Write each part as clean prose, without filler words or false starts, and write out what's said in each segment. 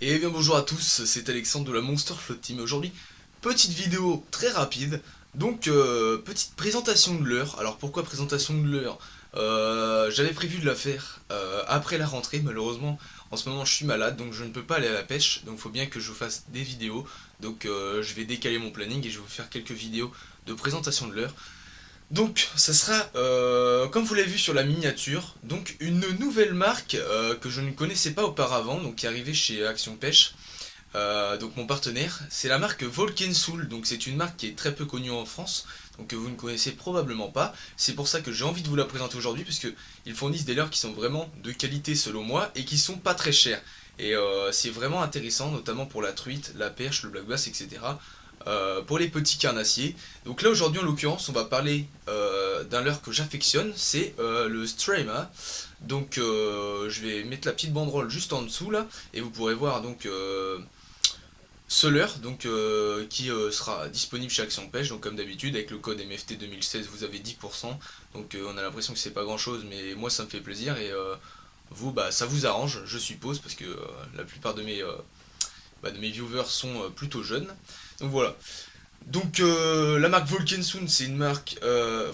Et bien bonjour à tous, c'est Alexandre de la Monster Float Team. Aujourd'hui, petite vidéo très rapide. Donc, petite présentation de l'heure. Alors pourquoi présentation de l'heure? J'avais prévu de la faire après la rentrée. Malheureusement, en ce moment je suis malade, donc je ne peux pas aller à la pêche. Donc il faut bien que je vous fasse des vidéos. Donc je vais décaler mon planning et je vais vous faire quelques vidéos de présentation de l'heure. Donc, ça sera, comme vous l'avez vu sur la miniature, donc une nouvelle marque que je ne connaissais pas auparavant, donc qui est arrivée chez Action Pêche, donc mon partenaire, c'est la marque Volkensoul, donc c'est une marque qui est très peu connue en France, donc que vous ne connaissez probablement pas. C'est pour ça que j'ai envie de vous la présenter aujourd'hui, puisque ils fournissent des leurres qui sont vraiment de qualité selon moi, et qui sont pas très chers. Et c'est vraiment intéressant, notamment pour la truite, la perche, le black bass, etc. Pour les petits carnassiers. Donc là aujourd'hui en l'occurrence on va parler d'un leurre que j'affectionne, c'est le Strema. Donc je vais mettre la petite banderole juste en dessous là et vous pourrez voir donc ce leurre donc, qui sera disponible chez Action Pêche. Donc comme d'habitude avec le code MFT 2016 vous avez 10%. Donc on a l'impression que c'est pas grand chose mais moi ça me fait plaisir et vous bah ça vous arrange je suppose parce que la plupart de mes viewers sont plutôt jeunes. Donc voilà. Donc la marque Volkensoul, c'est une marque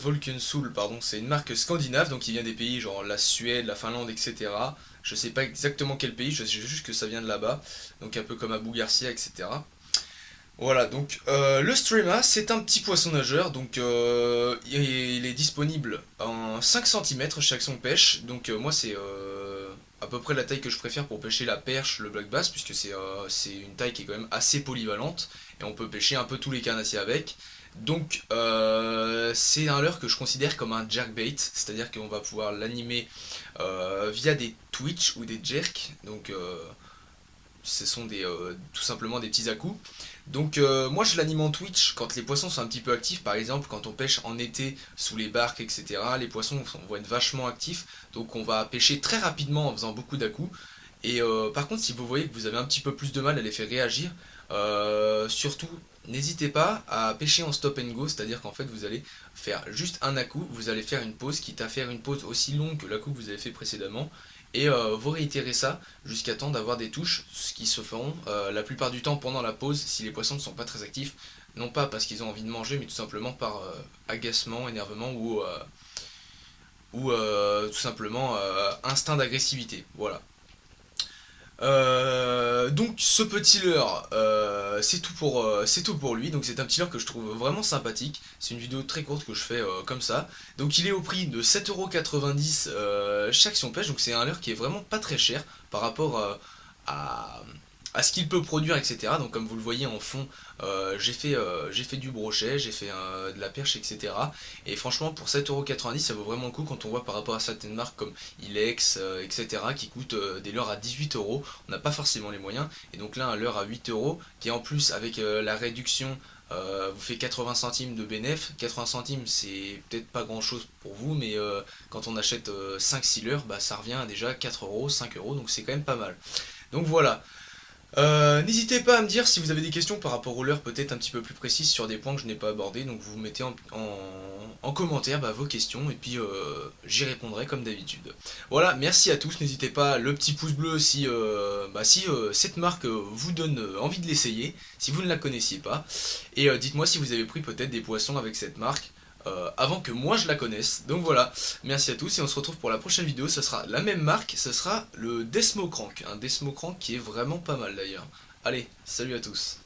Volkensoul, pardon, c'est une marque scandinave, donc qui vient des pays genre la Suède, la Finlande, etc. Je sais pas exactement quel pays, je sais juste que ça vient de là-bas, donc un peu comme Abou Garcia, etc. Voilà, donc le Strema, c'est un petit poisson nageur, donc il est disponible en 5 cm chaque son pêche, donc moi c'est à peu près la taille que je préfère pour pêcher la perche, le black bass, puisque c'est une taille qui est quand même assez polyvalente, et on peut pêcher un peu tous les carnassiers avec. Donc c'est un leurre que je considère comme un jerkbait, c'est-à-dire qu'on va pouvoir l'animer via des twitch ou des jerks, donc ce sont tout simplement des petits à-coups. Donc moi je l'anime en Twitch quand les poissons sont un petit peu actifs, par exemple quand on pêche en été sous les barques, etc. Les poissons vont être vachement actifs, donc on va pêcher très rapidement en faisant beaucoup d'à-coups. Et par contre si vous voyez que vous avez un petit peu plus de mal à les faire réagir, surtout n'hésitez pas à pêcher en stop and go, c'est-à-dire qu'en fait vous allez faire juste un à-coup, vous allez faire une pause, quitte à faire une pause aussi longue que l'à-coup que vous avez fait précédemment, et vous réitérez ça jusqu'à temps d'avoir des touches, ce qui se feront la plupart du temps pendant la pause si les poissons ne sont pas très actifs, non pas parce qu'ils ont envie de manger, mais tout simplement par agacement, énervement ou tout simplement instinct d'agressivité. Voilà. Donc ce petit leurre, c'est tout pour lui. Donc c'est un petit leurre que je trouve vraiment sympathique. C'est une vidéo très courte que je fais comme ça. Donc il est au prix de 7,90€ chaque son pêche. Donc c'est un leurre qui est vraiment pas très cher par rapport à, à ce qu'il peut produire, etc. Donc comme vous le voyez en fond, j'ai fait du brochet, j'ai fait de la perche, etc. Et franchement pour 7,90€ ça vaut vraiment le coup quand on voit par rapport à certaines marques comme Ilex, etc. qui coûtent des leurres à 18€. On n'a pas forcément les moyens. Et donc là un leurre à 8€ qui en plus avec la réduction vous fait 80 centimes de bénéf. 80 centimes c'est peut-être pas grand chose pour vous, mais quand on achète 5-6 leurres, bah, ça revient à déjà 4€, 5€, donc c'est quand même pas mal. Donc voilà. N'hésitez pas à me dire si vous avez des questions par rapport aux leurres peut-être un petit peu plus précises sur des points que je n'ai pas abordés, donc vous mettez en commentaire bah, vos questions et puis j'y répondrai comme d'habitude. Voilà, merci à tous, n'hésitez pas le petit pouce bleu si, cette marque vous donne envie de l'essayer, si vous ne la connaissiez pas, et dites-moi si vous avez pris peut-être des poissons avec cette marque. Avant que moi je la connaisse. Donc voilà, merci à tous et on se retrouve pour la prochaine vidéo. Ce sera la même marque, ce sera le Desmo Crank. Un Desmo Crank qui est vraiment pas mal d'ailleurs. Allez, salut à tous.